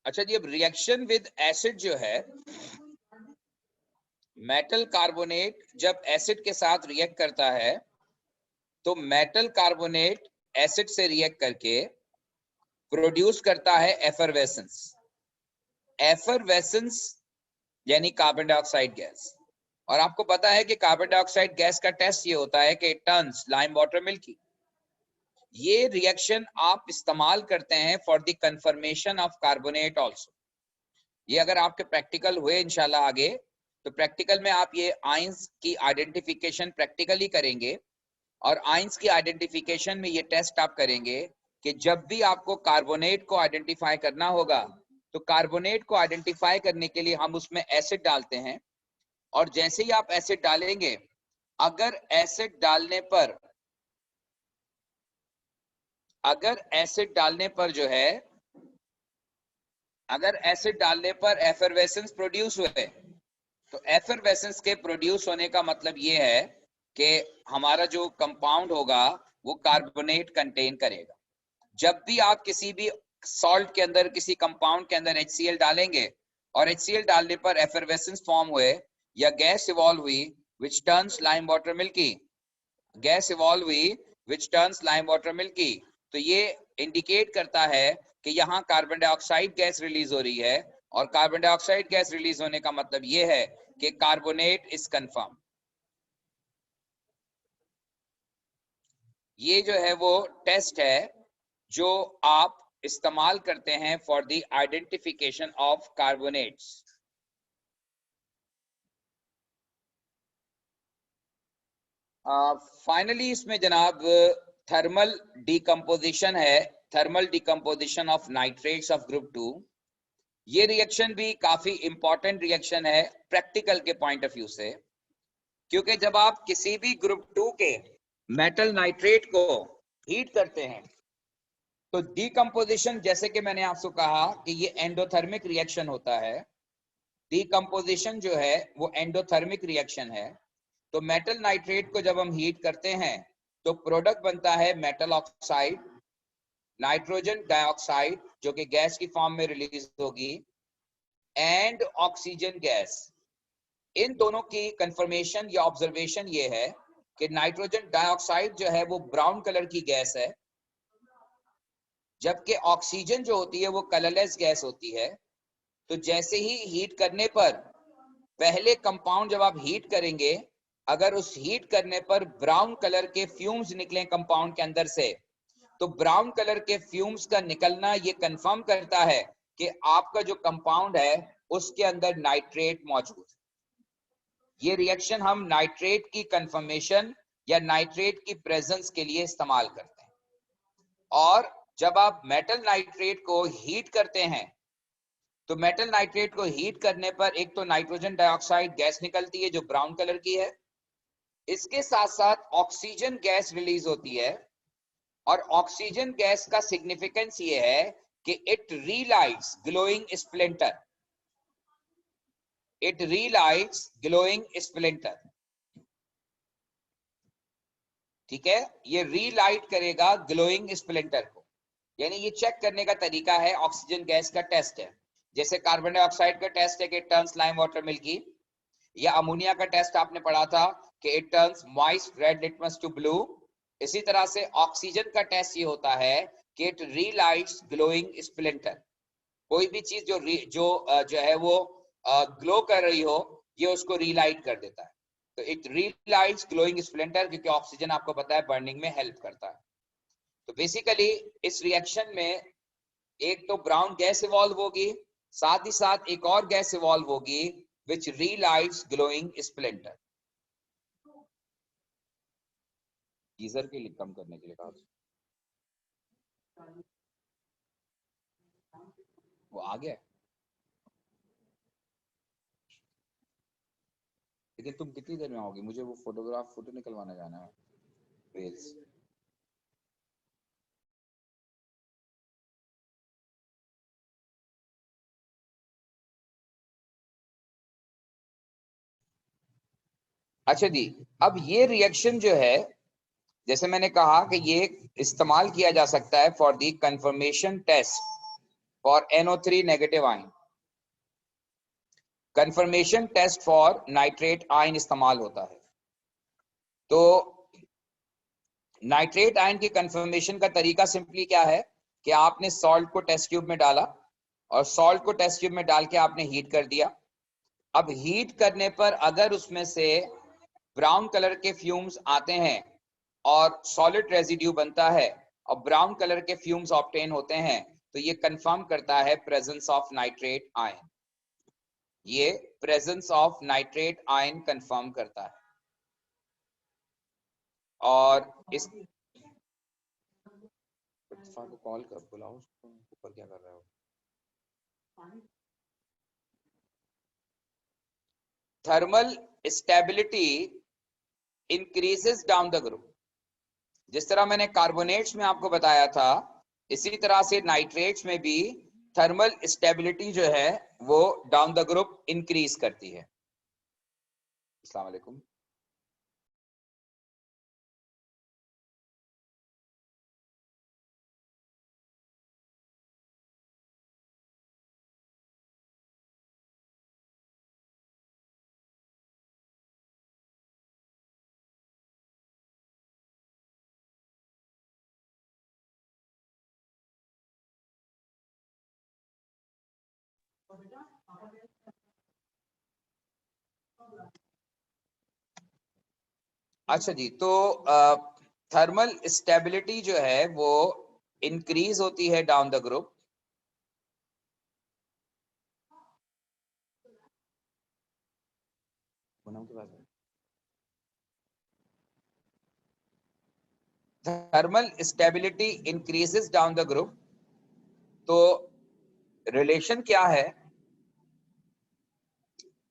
अच्छा जी, अब रिएक्शन विद एसिड जो है, मेटल कार्बोनेट जब एसिड के साथ रिएक्ट करता है तो मेटल कार्बोनेट एसिड से रिएक्ट करके प्रोड्यूस करता है एफरवेसेंस। एफरवेसेंस यानी कार्बन डाइऑक्साइड गैस। और आपको पता है कि कार्बन डाइऑक्साइड गैस का टेस्ट ये होता है कि it turns lime water milky. ये रिएक्शन आप इस्तेमाल करते हैं for the confirmation of carbonate also. ये अगर आपके प्रैक्टिकल हुए इंशाल्लाह आगे, तो प्रैक्टिकल में आप ये आयंस की आइडेंटिफिकेशन प्रैक्टिकली करेंगे, और आयंस की आइडेंटिफिकेशन में ये टेस्ट आप करेंगे कि जब भी आपको कार्बोनेट को आइडेंटिफाई करना होगा, तो कार्बोनेट को आइडेंटिफाई करने के लिए हम उसमें एसिड डालते हैं, और जैसे ही आप एसिड डालेंगे, अगर एसिड डालने पर जो है, अगर एसिड डालने पर एफरवेसेंस प्रोड्यूस हुए, तो एफरवेसेंस के प्रोड्यूस होने का मतलब ये है कि हमारा जो कंपाउंड होगा वो कार्बोनेट कंटेन करेगा। जब भी आप किसी भी सॉल्ट के अंदर, किसी कंपाउंड के अंदर HCl डालेंगे, और HCl डालने पर एफरवेसेंस फॉर्म हुए या गैस इवॉल्व हुई which turns lime water milky, gas evolve हुई which turns lime water milky, तो ये इंडिकेट करता है कि यहाँ कार्बन डाइऑक्साइड गैस रिलीज हो रही है, और कार्बन डाइऑक्साइड गैस रिलीज होने का मतलब ये है कि कार्बोनेट इज कंफर्म। ये जो है वो टेस्ट है जो आप इस्तेमाल करते हैं for the identification of carbonates. Finally इसमें जनाब थर्मल डिकम्पोजिशन है, thermal decomposition of nitrates of group 2। ये रिएक्शन भी काफी इंपॉर्टेंट रिएक्शन है प्रैक्टिकल के पॉइंट ऑफ व्यू से, क्योंकि जब आप किसी भी ग्रुप 2 के मेटल नाइट्रेट को हीट करते हैं, तो डिकम्पोजिशन, जैसे कि मैंने आपसे कहा कि ये एंडोथर्मिक रिएक्शन होता है, डिकम्पोजिशन जो है वो एंडोथर्मिक रिएक्शन है। तो मेटल नाइट्रेट को जब हम हीट करते हैं, तो प्रोडक्ट बनता है मेटल ऑक्साइड, नाइट्रोजन डाइऑक्साइड जो कि गैस की फॉर्म में रिलीज होगी, एंड ऑक्सीजन गैस। इन दोनों की कंफर्मेशन या ऑब्जर्वेशन ये है कि नाइट्रोजन डाइऑक्साइड जो है वो ब्राउन कलर की गैस है, जबकि ऑक्सीजन जो होती है वो कलरलेस गैस होती है। तो जैसे ही हीट करने पर, पहले कंपाउंड जब आप हीट करेंगे, अगर उस हीट करने पर ब्राउन कलर के फ्यूम्स निकले कंपाउंड के अंदर से, तो ब्राउन कलर के फ्यूम्स का निकलना ये कंफर्म करता है कि आपका जो कंपाउंड है उसके अंदर नाइट्रेट मौजूद है। ये रिएक्शन हम नाइट्रेट की कंफर्मेशन या नाइट्रेट की प्रेजेंस के लिए इस्तेमाल करते हैं। और जब आप मेटल नाइट्रेट को हीट करते हैं, तो मेटल नाइट्रेट को हीट करने पर एक तो नाइट्रोजन डाइऑक्साइड गैस निकलती है जो ब्राउन कलर की है, इसके साथ साथ ऑक्सीजन गैस रिलीज होती है, और ऑक्सीजन गैस का सिग्निफिकेंस ये है कि it relights glowing splinter, it relights glowing splinter. ठीक है, ये रीलाइट करेगा ग्लोइंग स्प्लिंटर को, यानी ये चेक करने का तरीका है, ऑक्सीजन गैस का टेस्ट है। जैसे कार्बन डाइऑक्साइड का टेस्ट है कि it turns lime water milky, या अमोनिया का टेस्ट आपने पढ़ा था कि it turns moist red litmus to blue. इसी तरह से ऑक्सीजन का टेस्ट ये होता है कि इट रीलाइट्स ग्लोइंग स्प्लिंटर। कोई भी चीज जो है वो ग्लो कर रही हो, ये उसको रीलाइट कर देता है। तो इट रीलाइट्स ग्लोइंग स्प्लिंटर, क्योंकि ऑक्सीजन आपको पता है बर्निंग में हेल्प करता है। तो बेसिकली इस रिएक्शन में एक तो ब्राउन गैस इवॉल्व होगी, साथ ही साथ एक और गैस इवॉल्व होगी which relights glowing splinter। Geyser के लिए कम करने के लिए कहा, वो आ गया। लेकिन तुम कितनी देर में आओगी? मुझे वो फोटो निकलवाने जाना है, रील्स। अच्छा जी, अब ये रिएक्शन जो है, जैसे मैंने कहा कि ये इस्तेमाल किया जा सकता है for the confirmation test for NO3 negative ion. Confirmation test for nitrate ion इस्तेमाल होता है। तो नाइट्रेट आयन की कंफर्मेशन का तरीका सिंपली क्या है कि आपने सॉल्ट को टेस्ट ट्यूब में डाला, और सॉल्ट को टेस्ट ट्यूब में डाल के आपने हीट कर दिया। अब हीट करने पर अगर उसमें से ब्राउन कलर के फ्यूम्स आते हैं और सॉलिड रेजिड्यू बनता है, और ब्राउन कलर के फ्यूम्स ऑब्टेन होते हैं, तो ये कंफर्म करता है प्रेजेंस ऑफ नाइट्रेट आयन। ये presence of nitrate ion confirm करता है। और इस को कॉल कर बुलाओ, ऊपर क्या कर रहे हो? Thermal stability increases down the group. जिस तरह मैंने कार्बोनेट्स में आपको बताया था, इसी तरह से नाइट्रेट्स में भी थर्मल स्टेबिलिटी जो है वो डाउन द ग्रुप इंक्रीज करती है। अस्सलाम वालेकुम। अच्छा जी, तो थर्मल स्टेबिलिटी जो है वो इंक्रीज होती है down the group. Thermal stability increases down the group. तो रिलेशन क्या है?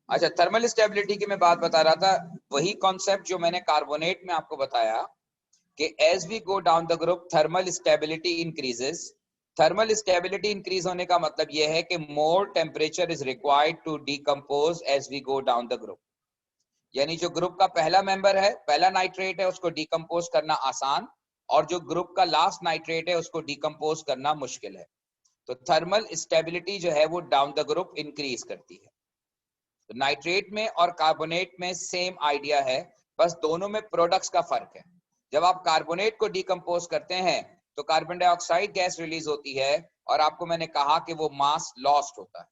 अच्छा, थर्मल स्टेबिलिटी की मैं बात बता रहा था, वही कॉन्सेप्ट जो मैंने कार्बोनेट में आपको बताया कि as we go down the group thermal stability increases. Thermal stability increase होने का मतलब यह है कि more temperature is required to decompose as we go down the group. यानी जो ग्रुप का पहला मेंबर है, पहला नाइट्रेट है, उसको डिकम्पोज करना आसान, और जो ग्रुप का लास्ट नाइट्रेट है उसको डिकम्पोज करना मुश्किल है। तो थर्मल स्टेबिलिटी जो है वो डाउन द ग्रुप इंक्रीज करती है। तो नाइट्रेट में और कार्बोनेट में सेम आइडिया है, बस दोनों में प्रोडक्ट्स का फर्क है। जब आप कार्बोनेट को डिकम्पोज करते हैं तो कार्बन डाइऑक्साइड गैस रिलीज होती है, और आपको मैंने कहा कि वो मास लॉस्ट होता है।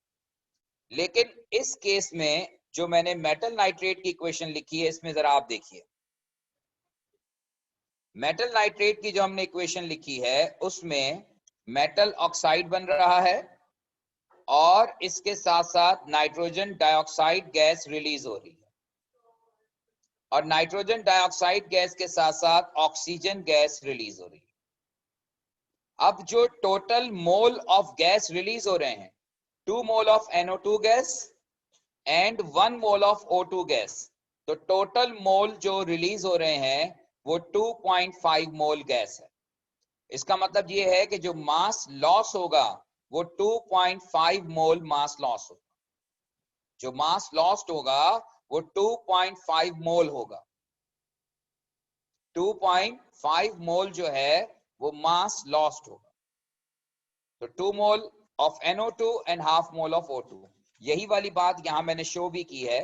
लेकिन इस केस में जो मैंने मेटल नाइट्रेट की इक्वेशन लिखी है, इसमें जरा आप देखिए। मेटल नाइट्रेट की जो हमने इक्वेशन लिखी है उसमें मेटल ऑक्साइड बन रहा है और इसके साथ साथ नाइट्रोजन डाइऑक्साइड गैस रिलीज हो रही है, और नाइट्रोजन डाइऑक्साइड गैस के साथ साथ ऑक्सीजन गैस रिलीज हो रही है। अब जो total mole of gas release हो रहे हैं, 2 mole of NO2 gas and 1 mole of O2 gas, तो टोटल मोल जो रिलीज हो रहे हैं वो 2.5 मोल गैस है। इसका मतलब ये है कि जो मास लॉस होगा वो 2.5 मोल मास लॉस होगा। जो मास लॉस्ट होगा वो 2.5 मोल होगा। 2.5 मोल जो है वो मास लॉस्ट होगा। तो 2 mole of NO2 and half mole of O2। यही वाली बात यहां मैंने शो भी की है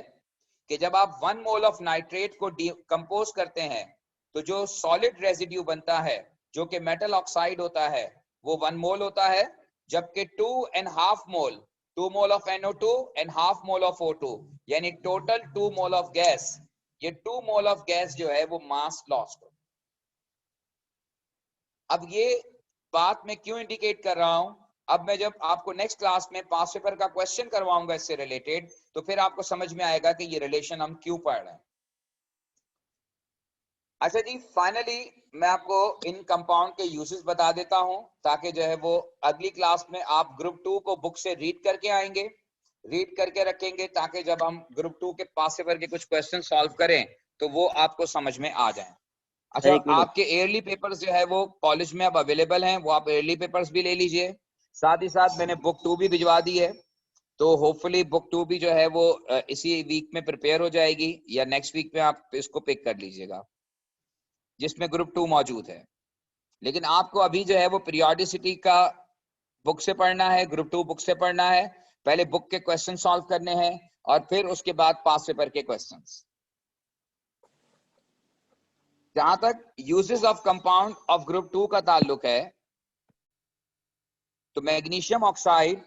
कि जब आप 1 मोल ऑफ नाइट्रेट को कंपोज करते हैं तो जो सॉलिड रेजिड्यू बनता है, जो कि मेटल ऑक्साइड होता है, वो 1 मोल होता है, जबकि 2 mole of NO2 and half mole of O2, यानी टोटल 2 मोल ऑफ गैस, ये 2 मोल ऑफ गैस जो है वो मास लॉस्ट हो। अब ये बात मैं क्यों इंडिकेट कर रहा हूं? अब मैं जब आपको नेक्स्ट क्लास में पास पेपर का क्वेश्चन करवाऊंगा इससे रिलेटेड, तो फिर आपको समझ में आएगा कि ये रिलेशन हम क्यों पढ़ रहे हैं। अच्छा जी, फाइनली मैं आपको इन कंपाउंड के यूजेस बता देता हूं, ताकि जो है वो अगली क्लास में आप ग्रुप 2 को बुक से रीड करके आएंगे, रीड करके रखेंगे, ताकि जब हम ग्रुप 2 के पास पेपर के कुछ क्वेश्चन सॉल्व करें तो वो आपको समझ में आ जाए। अच्छा, आपके एयरली पेपर्स जो है वो कॉलेज में अब अवेलेबल हैं, वो आप एयरली पेपर्स भी ले लीजिए। साथ ही साथ मैंने बुक 2 भी भिजवा दी है, तो होपफुली बुक 2 भी जो है वो इसी वीक में प्रिपेयर हो जाएगी, या नेक्स्ट वीक में आप इसको पिक कर लीजिएगा, जिसमें ग्रुप 2 मौजूद है। लेकिन आपको अभी जो है वो पीरियोडिसिटी का बुक से पढ़ना है, ग्रुप 2 बुक से पढ़ना है। पहले बुक के क्वेश्चन सॉल्व करने हैं और फिर उसके बाद पास पेपर के क्वेश्चंस। जहां तक uses of compound of group 2 का ताल्लुक है, तो मैग्नीशियम ऑक्साइड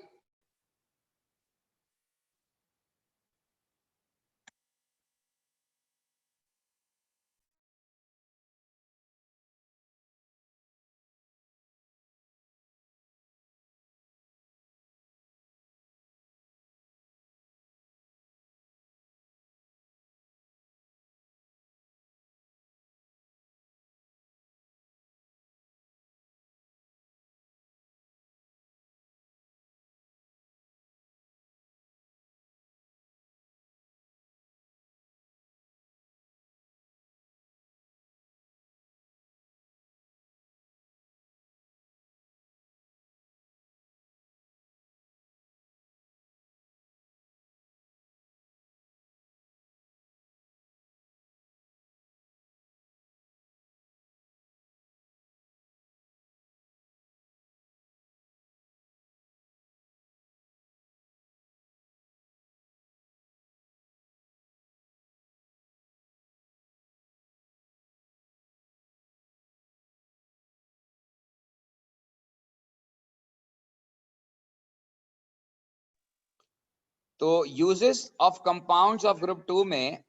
तो uses of compounds of group 2 में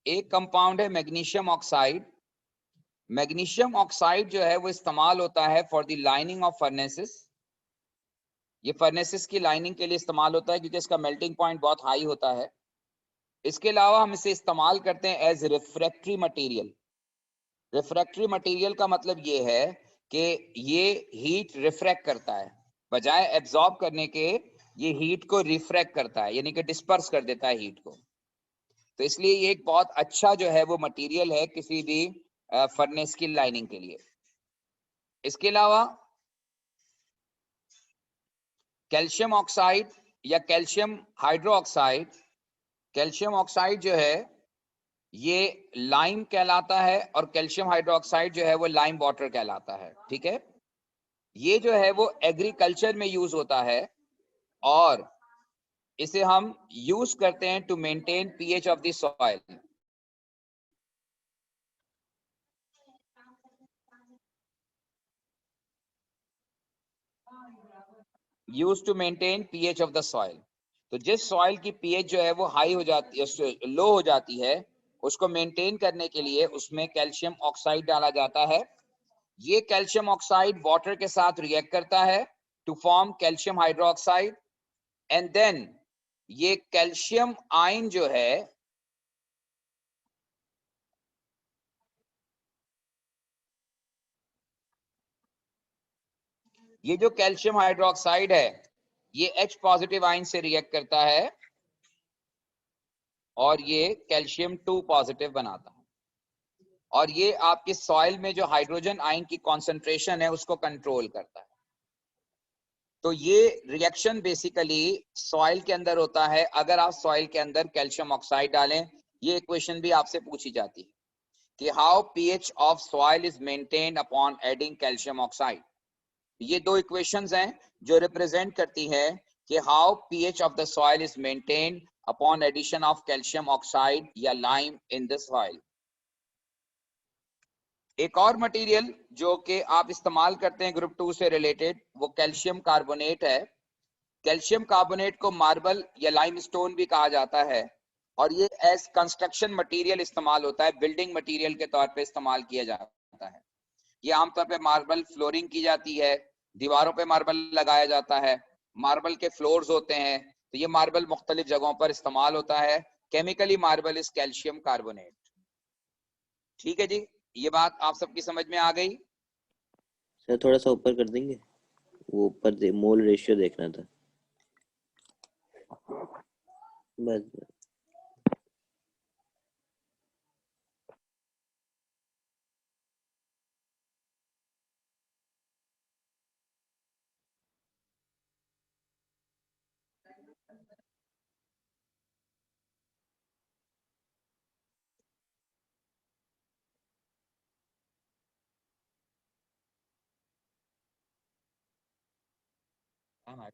एक कंपाउंड है मैग्नीशियम ऑक्साइड। मैग्नीशियम ऑक्साइड जो है वो इस्तेमाल होता है for the lining of furnaces. ये फर्नेसेस की लाइनिंग के लिए इस्तेमाल होता है क्योंकि इसका मेल्टिंग पॉइंट बहुत हाई होता है। इसके अलावा हम इसे इस्तेमाल करते हैं as refractory material. Refractory material का मतलब ये है कि ये हीट रिफ्रैक्ट करता है, बजाय एब्जॉर्ब करने के ये हीट को रिफ्रैक्ट करता है, यानी कि डिस्पर्स कर देता है हीट को। तो इसलिए ये एक बहुत अच्छा जो है वो मटेरियल है किसी भी फर्नेस की लाइनिंग के लिए। इसके अलावा कैल्शियम ऑक्साइड या कैल्शियम हाइड्रोक्साइड, कैल्शियम ऑक्साइड जो है ये लाइम कहलाता है और कैल्शियम हाइड्रोक्साइड जो है वो लाइम वाटर कहलाता है। ठीक है, ये जो है वो एग्रीकल्चर में यूज होता है और इसे हम यूज करते हैं to maintain pH of the soil. Use to maintain pH of the soil. तो जिस सॉइल की पीएच जो है वो हाई हो जाती है, लो हो जाती है, उसको मेंटेन करने के लिए उसमें कैल्शियम ऑक्साइड डाला जाता है। ये कैल्शियम ऑक्साइड वाटर के साथ रिएक्ट करता है to form calcium hydroxide and then ये कैल्शियम आयन जो है ये जो कैल्शियम हाइड्रोक्साइड है ये H पॉजिटिव आयन से रिएक्ट करता है और ये कैल्शियम 2 पॉजिटिव बनाता है और ये आपके सॉइल में जो हाइड्रोजन आयन की कॉन्सेंट्रेशन है उसको कंट्रोल करता है। तो ये रिएक्शन बेसिकली सॉइल के अंदर होता है। अगर आप सॉइल के अंदर कैल्शियम ऑक्साइड डालें, ये क्वेश्चन भी आपसे पूछी जाती है कि how pH of soil is maintained upon adding calcium oxide. ये दो इक्वेशंस हैं जो रिप्रेजेंट करती है कि how pH of the soil is maintained upon addition of calcium oxide या लाइम इन द सॉइल। एक और मटेरियल जो कि आप इस्तेमाल करते हैं ग्रुप 2 से रिलेटेड वो कैल्शियम कार्बोनेट है। कैल्शियम कार्बोनेट को मार्बल या लाइमस्टोन भी कहा जाता है और ये एज कंस्ट्रक्शन मटेरियल इस्तेमाल होता है, बिल्डिंग मटेरियल के तौर पे इस्तेमाल किया जाता है। ये आमतौर पे मार्बल फ्लोरिंग की जाती है, दीवारों पे मार्बल लगाया जाता है, मार्बल के फ्लोर्स होते हैं, तो ये मार्बल मुख्तलिफ जगहों पर इस्तेमाल होता है। Chemically marble is calcium carbonate. ठीक है जी, ये बात आप सबकी समझ में आ गई? सर थोड़ा सा ऊपर कर देंगे, वो ऊपर मोल रेशियो देखना था बस। हाँ,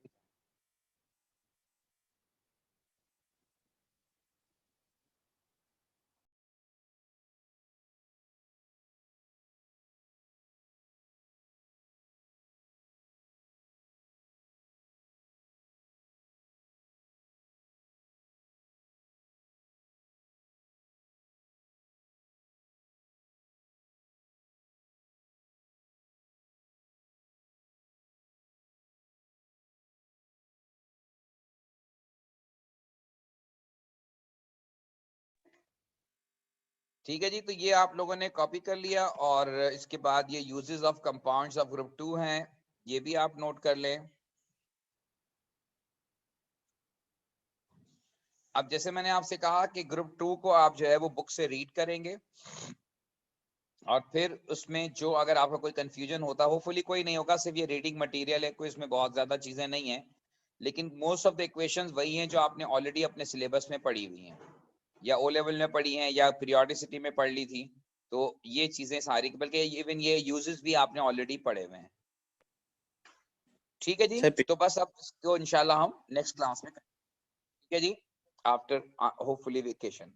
ठीक है जी, तो ये आप लोगों ने कॉपी कर लिया और इसके बाद ये uses of compounds of group 2 हैं, ये भी आप नोट कर लें। अब जैसे मैंने आपसे कहा कि ग्रुप 2 को आप जो है वो बुक से रीड करेंगे और फिर उसमें जो अगर आपका कोई कंफ्यूजन होता, होपफुली कोई नहीं होगा, सिर्फ ये रीडिंग मटेरियल है, कोई इसमें बहुत ज्यादा चीजें नहीं है, लेकिन मोस्ट ऑफ द इक्वेशंस वही हैं जो आपने ऑलरेडी अपने सिलेबस में पढ़ी हुई हैं या ओ लेवल में पढ़ी हैं या पीरियोडिसिटी में पढ़ ली थी। तो ये चीजें सारी, बल्कि इवन ये यूजेस भी आपने ऑलरेडी पढ़े हुए हैं। ठीक है जी, सर तो बस अब इसको इंशाल्लाह हम नेक्स्ट क्लास में करेंगे। ठीक है जी, आफ्टर होपफुली वेकेशन।